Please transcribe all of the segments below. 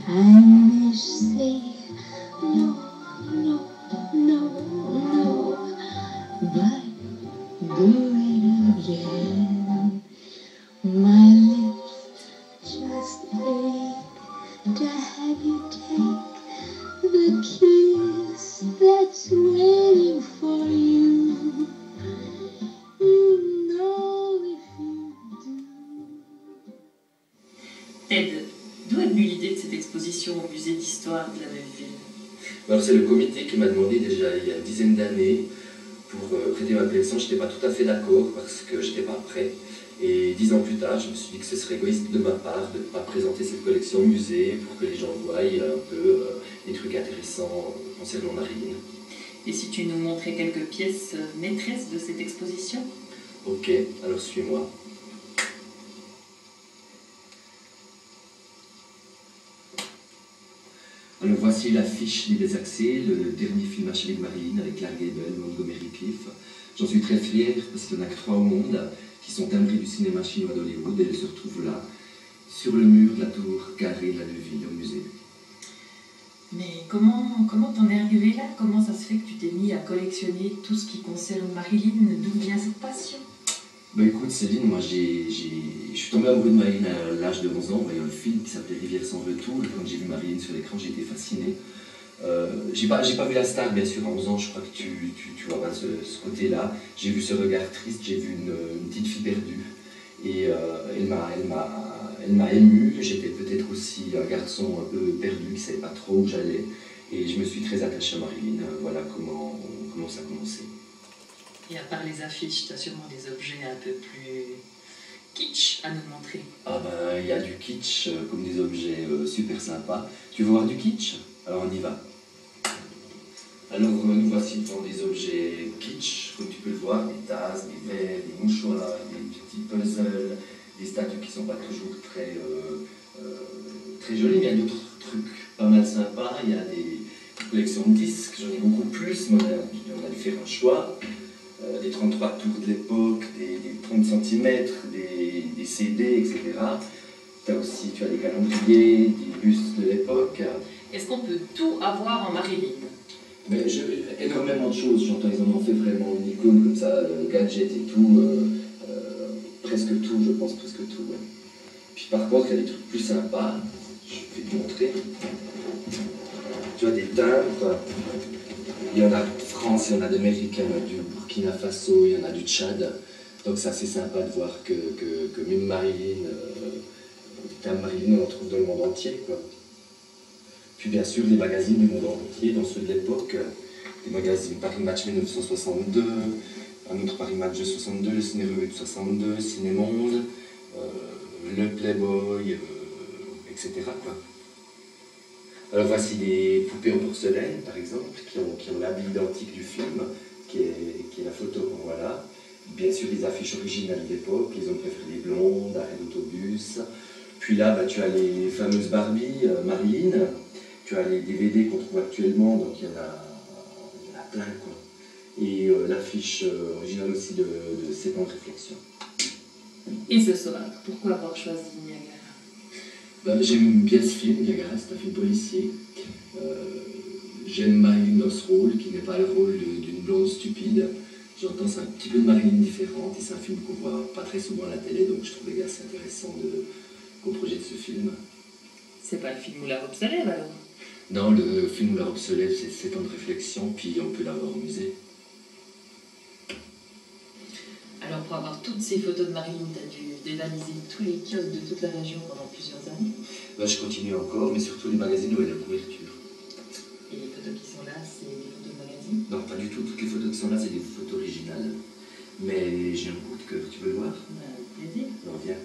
And they say no, no, no, no, but do it again. My lips just ache to have you take the kiss that's waiting for you. You know if you do. Ted, d'où est venue l'idée de cette exposition au musée d'histoire de la Neuveville? Alors c'est le comité qui m'a demandé déjà il y a une dizaine d'années pour prêter ma collection. Je n'étais pas tout à fait d'accord parce que je n'étais pas prêt. Et 10 ans plus tard, je me suis dit que ce serait égoïste de ma part de ne pas présenter cette collection au musée pour que les gens voient un peu des trucs intéressants concernant Marilyn. Et si tu nous montrais quelques pièces maîtresses de cette exposition? Ok, alors suis-moi. Alors voici l'affiche des Accès, le dernier film achevé de Marilyn avec Clark Gable, Montgomery Clift. J'en suis très fier parce qu'il n'y en a que 3 au monde qui sont timbrés du cinéma chinois d'Hollywood et elles se retrouvent là, sur le mur de la tour carrée de la Neuville au musée. Mais comment t'en es arrivé là? Comment ça se fait que tu t'es mis à collectionner tout ce qui concerne Marilyn? D'où vient cette passion? Bah écoute Céline, moi je suis tombé amoureux de Marilyn à l'âge de 11 ans en voyant un film qui s'appelait Rivière sans retour. Et quand j'ai vu Marilyn sur l'écran, j'ai été fasciné. J'ai pas vu la star bien sûr à 11 ans, je crois que tu vois pas ce côté-là. J'ai vu ce regard triste, j'ai vu une petite fille perdue. Et elle m'a ému. J'étais peut-être aussi un garçon un peu perdu qui ne savait pas trop où j'allais. Et je me suis très attaché à Marilyn. Voilà comment ça a commencé. Et à part les affiches, tu as sûrement des objets un peu plus kitsch à nous montrer. Ah ben, il y a du kitsch comme des objets super sympas. Tu veux voir du kitsch? Alors on y va. Alors nous voici devant des objets kitsch, comme tu peux le voir, des tasses, des verres, des mouchoirs, des petits puzzles, des statues qui ne sont pas toujours très jolies, mais il y a d'autres trucs pas mal sympas. Il y a des collections de disques, j'en ai beaucoup plus, mais on a dû faire un choix. Des 33 tours de l'époque, des 30 cm, des CD, etc. Tu as des calendriers, des bustes de l'époque. Est-ce qu'on peut tout avoir en Marilyn? Mais énormément de choses, j'entends, ils en ont fait vraiment une icône comme ça, gadget et tout, presque tout, je pense, presque tout. Ouais. Puis par contre, il y a des trucs plus sympas, je vais te montrer. Tu vois, des timbres, il y en a de France, il y en a d'Amérique, il y en a du Burkina Faso, il y en a du Tchad. Donc c'est assez sympa de voir que même Marilyn, Marilyn, on en trouve dans le monde entier, quoi. Puis bien sûr, les magazines du monde entier, dont ceux de l'époque, les magazines Paris Match 1962, un autre Paris Match de 62, le Ciné Revue de 62, Ciné Monde, le Playboy, etc. quoi. Alors voici des poupées en porcelaine, par exemple, qui ont l'habit identique du film, qui est la photo qu'on voit là. Bien sûr, les affiches originales de l'époque, les hommes préférés des blondes, arrêt d'autobus. Puis là, bah, tu as les fameuses Barbie, Marilyn. Tu as les DVD qu'on trouve actuellement, donc il y en a plein, quoi. Et l'affiche originale aussi de 7 ans de réflexion. Et ce soir, pourquoi avoir choisi Niagara? Ben, j'aime bien ce film, Niagara, c'est un film policier. J'aime Marilyn dans ce rôle, qui n'est pas le rôle d'une blonde stupide. J'entends c'est un petit peu de Marilyn différente, et c'est un film qu'on voit pas très souvent à la télé, donc je trouvais assez intéressant qu'on projette ce film. C'est pas le film où la robe se lève alors? Non, le film où la robe se lève, c'est 7 ans de réflexion, puis on peut l'avoir au musée. Alors pour avoir toutes ces photos de Marilyn, tu as dû dévaliser tous les kiosques de toute la région pendant plusieurs années? Ben, je continue encore, mais surtout les magazines où il y a la couverture. Et les photos qui sont là, c'est des photos de magazines? Non, pas du tout. Toutes les photos qui sont là, c'est des photos originales. Mais j'ai un coup de cœur, tu veux le voir? Avec plaisir. Alors viens.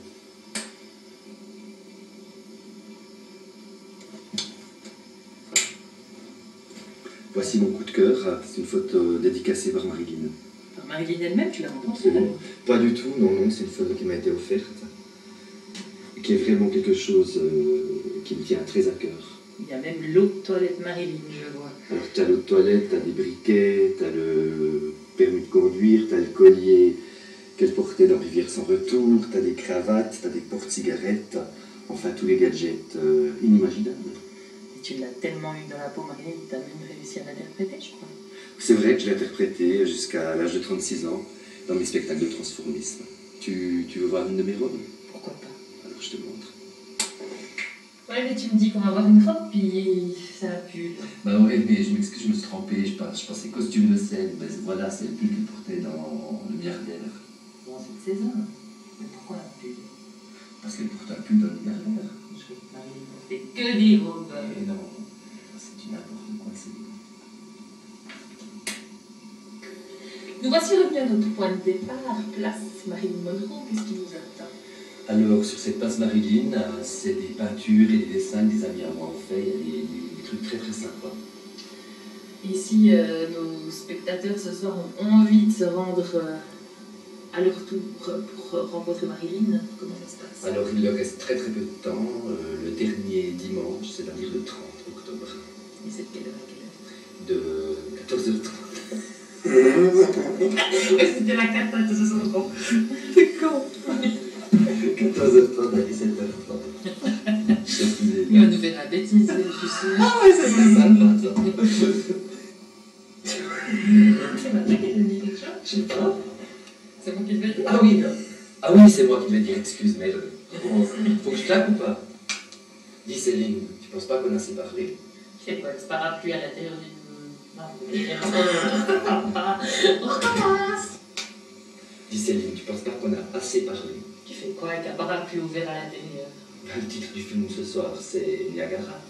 Voici mon coup de cœur, c'est une photo dédicacée par Marilyn. Par Marilyn elle-même, tu l'as rencontrée? Pas du tout, non, c'est une photo qui m'a été offerte. Et qui est vraiment quelque chose qui me tient très à cœur. Il y a même l'eau de toilette Marilyn, je vois. Alors tu as l'eau de toilette, tu as des briquets, tu as le permis de conduire, tu as le collier qu'elle portait dans Rivière sans retour, t'as des cravates, t'as des portes-cigarettes, enfin tous les gadgets inimaginables. Et tu l'as tellement eu dans la peau, Marilyn, que tu as même réussi à l'interpréter, je crois. C'est vrai que je l'ai interprété jusqu'à l'âge de 36 ans dans mes spectacles de transformisme. Tu veux voir une de mes robes? Pourquoi pas? Alors je te montre. Ouais, mais tu me dis qu'on va avoir une robe, puis ça a pu. Bah ouais, mais je m'excuse, je me suis trompé, je pensais costume de scène, mais voilà, c'est le pull qu'il portait dans Le Milliardaire. Bon, c'est de saison. Mais pourquoi un pull? Parce qu'elle porte un pull dans Le Milliardaire. Marilyn ne fait que des robes. Et non, c'est du n'importe quoi, c'est... Nous voici revenus à notre point de départ, place Marilyn Monroe. Qu'est-ce qui nous attend? Alors, sur cette place Marilyn, c'est des peintures et des dessins que des amis à moi ont fait, il y a des trucs très très sympas. Et si nos spectateurs ce soir ont envie de se rendre à leur tour pour rencontrer Marilyn, comment ça se passe? Alors, il leur reste très très peu de temps, le dernier dimanche, c'est-à-dire le 30 octobre. Et c'est de quelle heure à quelle heure? De 14h30. C'était la carte de ce soir. C'est con. 14h30 à 17h30. Il va nous faire la bêtise, je suis sûre. Ah ouais, ça serait sympa ça. C'est maintenant qu'elle me dit quelque chose? Je sais pas. C'est moi qui te le dis? Ah oui, non. Ah oui, c'est moi qui vais dire excuse, merde. Faut que je claque ou pas? Dis Céline, tu penses pas qu'on a assez parlé? Je sais pas, c'est parapluie à l'intérieur d'une... On recommence. Dis Céline, tu penses pas qu'on a assez parlé? Tu fais quoi avec un parapluie ouvert à l'intérieur? Le titre du film ce soir, c'est Niagara.